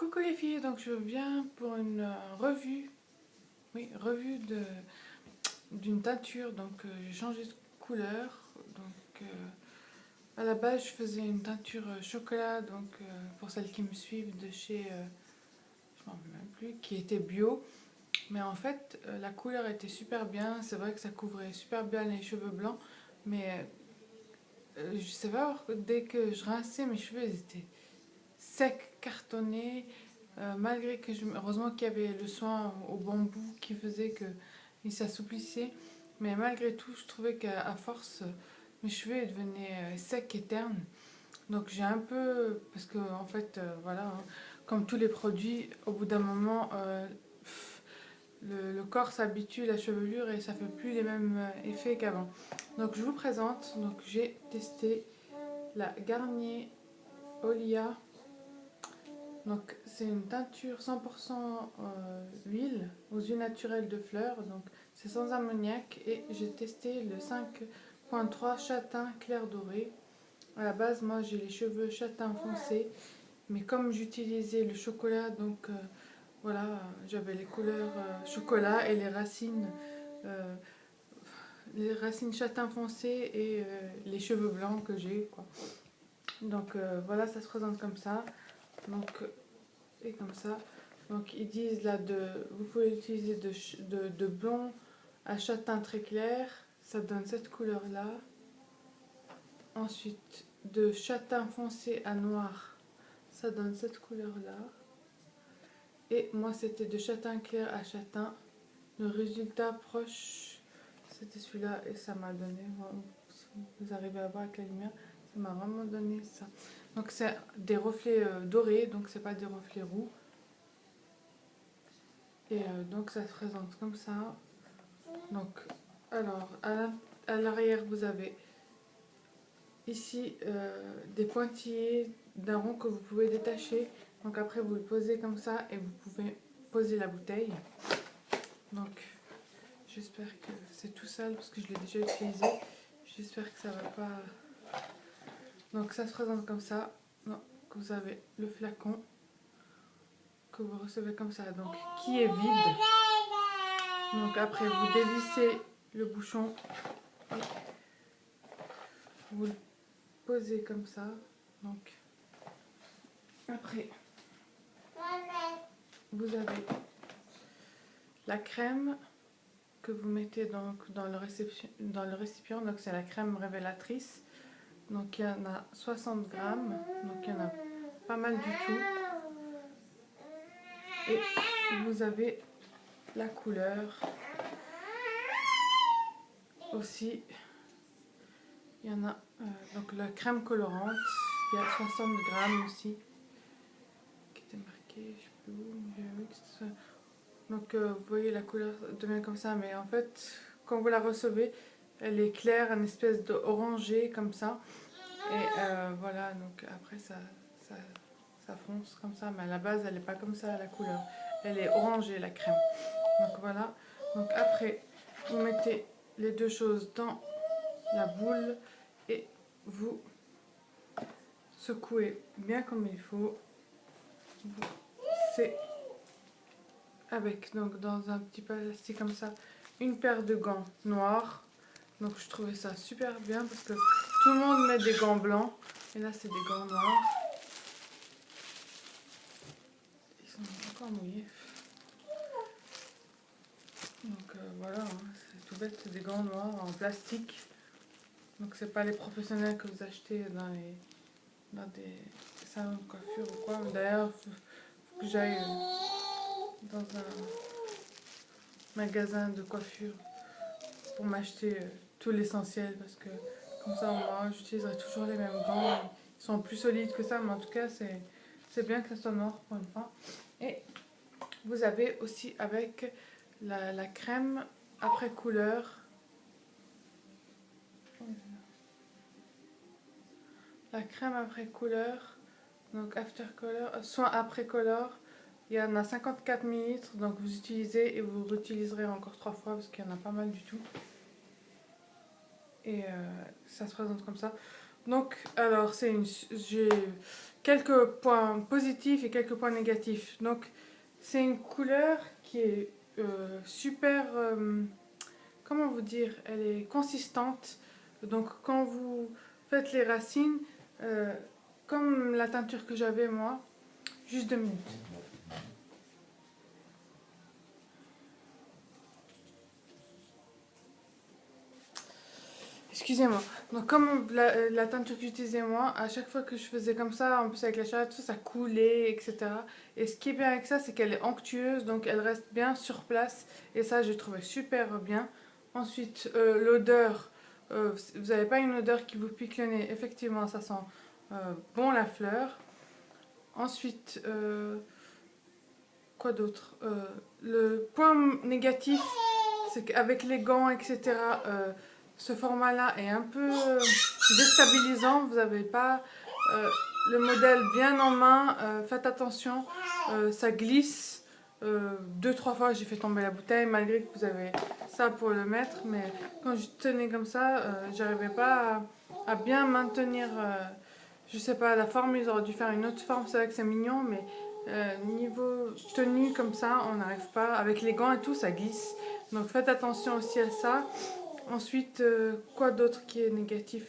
Coucou les filles, donc je viens pour une revue, revue d'une teinture. Donc j'ai changé de couleur. Donc à la base je faisais une teinture chocolat, donc pour celles qui me suivent de chez, je m'en rappelle même plus, qui était bio. Mais en fait la couleur était super bien, c'est vrai que ça couvrait super bien les cheveux blancs, mais je sais pas, dès que je rinçais mes cheveux ils étaient secs, cartonnés. Malgré que heureusement qu'il y avait le soin au bambou qui faisait que il s'assouplissait, mais malgré tout je trouvais qu'à force mes cheveux devenaient secs et ternes. Donc j'ai un peu, parce que en fait voilà, hein, comme tous les produits, au bout d'un moment le corps s'habitue à la chevelure et ça fait plus les mêmes effets qu'avant. Donc je vous présente, donc j'ai testé la Garnier Olia. Donc c'est une teinture 100% huile aux huiles naturelles de fleurs, donc c'est sans ammoniac, et j'ai testé le 5.3 châtain clair doré. À la base moi j'ai les cheveux châtain foncé, mais comme j'utilisais le chocolat, donc voilà, j'avais les couleurs chocolat et euh, les racines châtain foncé et les cheveux blancs que j'ai quoi. Donc voilà, ça se présente comme ça. Donc et comme ça. Donc ils disent là vous pouvez utiliser de blond à châtain très clair, ça donne cette couleur là. Ensuite de châtain foncé à noir, ça donne cette couleur là. Et moi c'était de châtain clair à châtain. Le résultat proche c'était celui-là et ça m'a donné, si vous arrivez à voir avec la lumière, ça m'a vraiment donné ça. Donc c'est des reflets dorés, donc c'est pas des reflets roux. Et donc ça se présente comme ça. Donc alors à l'arrière vous avez ici des pointillés d'un rond que vous pouvez détacher. Donc après vous le posez comme ça et vous pouvez poser la bouteille. Donc j'espère que c'est tout sale parce que je l'ai déjà utilisé. J'espère que ça va pas. Donc ça se présente comme ça. Donc vous avez le flacon que vous recevez comme ça, donc qui est vide. Donc après vous dévissez le bouchon, vous le posez comme ça. Donc après vous avez la crème que vous mettez donc dans le récipient. Donc c'est la crème révélatrice. Donc il y en a 60 grammes, donc il y en a pas mal du tout. Et vous avez la couleur aussi. Il y en a donc la crème colorante, il y a 60 grammes aussi, qui était marqué, je sais plus où, mais j'ai vu que c'était ça. Donc vous voyez la couleur devient comme ça, mais en fait quand vous la recevez, elle est claire, une espèce d'orangé comme ça. Et voilà, donc après ça fonce comme ça, mais à la base elle n'est pas comme ça la couleur, elle est orangée la crème. Donc voilà, donc après vous mettez les deux choses dans la boule et vous secouez bien comme il faut. C'est avec donc dans un petit plastique comme ça une paire de gants noirs. Donc je trouvais ça super bien parce que tout le monde met des gants blancs et là c'est des gants noirs. Ils sont encore mouillés. Donc voilà, hein, c'est tout bête, c'est des gants noirs en plastique. Donc c'est pas les professionnels que vous achetez dans des salons de coiffure ou quoi. D'ailleurs, faut que j'aille dans un magasin de coiffure pour m'acheter tout l'essentiel parce que comme ça moi j'utiliserai toujours les mêmes gants. Ils sont plus solides que ça, mais en tout cas c'est bien que ça soit noir pour une fois. Et vous avez aussi avec la crème après couleur. La crème après couleur, donc after color, soin après color. Il y en a 54 ml, donc vous utilisez et vous réutiliserez encore 3 fois parce qu'il y en a pas mal du tout. Et ça se présente comme ça. Donc, alors, j'ai quelques points positifs et quelques points négatifs. Donc, c'est une couleur qui est super, comment vous dire, elle est consistante. Donc, quand vous faites les racines, euh, comme la teinture que j'avais moi, juste 2 minutes. Excusez-moi. Donc comme la teinture que j'utilisais moi, à chaque fois que je faisais comme ça, en plus avec la chaleur, tout ça, ça coulait, etc. Et ce qui est bien avec ça, c'est qu'elle est onctueuse, donc elle reste bien sur place. Et ça, j'ai trouvé super bien. Ensuite, l'odeur, vous n'avez pas une odeur qui vous pique le nez. Effectivement, ça sent bon la fleur. Ensuite, quoi d'autre? Le point négatif, c'est qu'avec les gants, etc., ce format-là est un peu déstabilisant. Vous n'avez pas le modèle bien en main. Faites attention, ça glisse. 2-3 fois, j'ai fait tomber la bouteille, malgré que vous avez ça pour le mettre. Mais quand je tenais comme ça, j'arrivais pas à bien maintenir. Je sais pas, la forme, ils auraient dû faire une autre forme. C'est vrai que c'est mignon, mais niveau tenue comme ça, on n'arrive pas. Avec les gants et tout, ça glisse. Donc faites attention aussi à ça. Ensuite, quoi d'autre qui est négatif?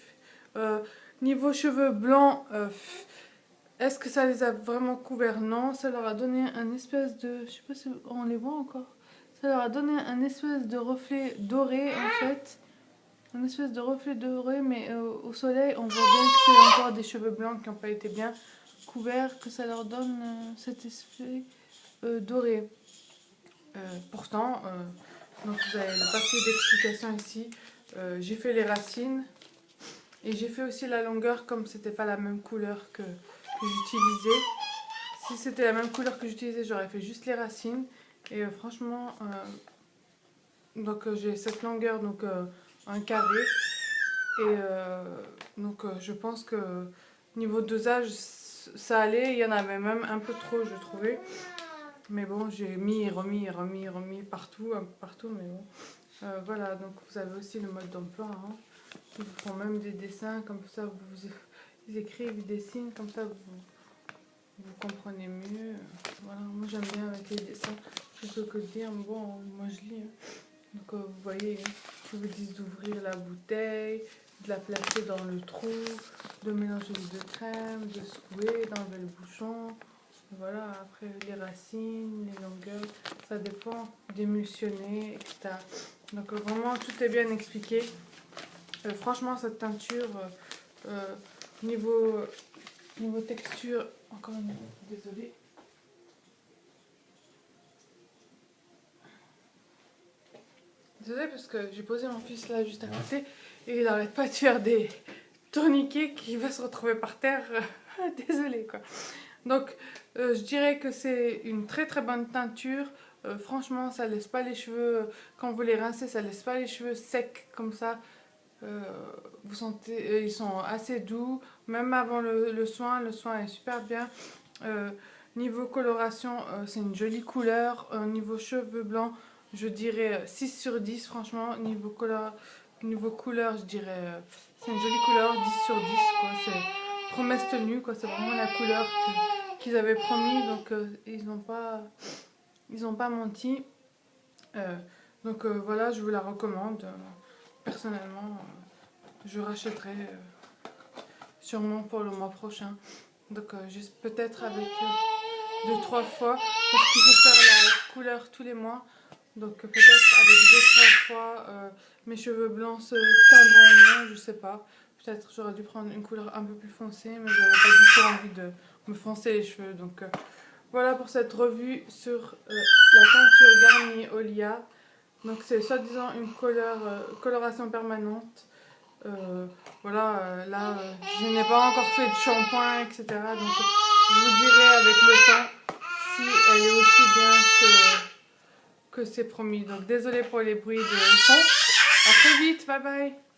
Niveau cheveux blancs, est-ce que ça les a vraiment couverts? Non, ça leur a donné un espèce de... Je sais pas si on les voit encore. Ça leur a donné un espèce de reflet doré en fait. Un espèce de reflet doré, mais au soleil, on voit bien que c'est encore des cheveux blancs qui n'ont pas été bien couverts, que ça leur donne cet effet doré. Pourtant, donc vous avez le papier d'explication ici. J'ai fait les racines et j'ai fait aussi la longueur comme c'était pas la même couleur que j'utilisais. Si c'était la même couleur que j'utilisais, j'aurais fait juste les racines. Et franchement, donc j'ai cette longueur, donc un carré. Et donc je pense que niveau dosage, ça allait. Il y en avait même un peu trop, je trouvais. Mais bon, j'ai mis et remis partout, un peu partout, mais bon. Voilà, donc vous avez aussi le mode d'emploi. Hein. Ils vous font même des dessins, comme ça ils écrivent, ils dessinent, comme ça vous comprenez mieux. Voilà, moi j'aime bien avec les dessins, plutôt que de dire, bon, moi je lis. Hein. Donc vous voyez, ils vous disent d'ouvrir la bouteille, de la placer dans le trou, de mélanger les deux crèmes, de secouer, d'enlever le bouchon. Voilà, après les racines, les longueurs, ça dépend, d'émulsionner, etc. Donc vraiment, tout est bien expliqué. Franchement, cette teinture, niveau texture, encore une fois, désolée. Désolée parce que j'ai posé mon fils là juste à côté et il n'arrête pas de faire des tourniquets qui va se retrouver par terre. Désolée quoi. Donc je dirais que c'est une très très bonne teinture. Franchement, ça laisse pas les cheveux, quand vous les rincez, ça laisse pas les cheveux secs comme ça. Vous sentez, ils sont assez doux, même avant le soin est super bien. Niveau coloration, c'est une jolie couleur. Niveau cheveux blancs, je dirais 6 sur 10, franchement. Niveau couleur, je dirais c'est une jolie couleur, 10 sur 10, quoi. C'est promesse tenue, quoi. C'est vraiment la couleur qu'ils avaient promis, donc ils n'ont pas menti. Donc voilà, je vous la recommande. Personnellement, je rachèterai sûrement pour le mois prochain. Donc juste peut-être avec 2-3 fois, parce qu'il faut faire la couleur tous les mois. Donc peut-être avec 2-3 fois, mes cheveux blancs se teindront mieux, je sais pas. Peut-être j'aurais dû prendre une couleur un peu plus foncée, mais j'avais pas du tout envie de me foncer les cheveux. Donc voilà pour cette revue sur la teinture Garnier Olia. Donc c'est soi-disant une coloration permanente. Voilà, là je n'ai pas encore fait de shampoing, etc. Donc je vous dirai avec le temps si elle est aussi bien que c'est promis. Donc désolé pour les bruits de fond. À très vite, bye bye.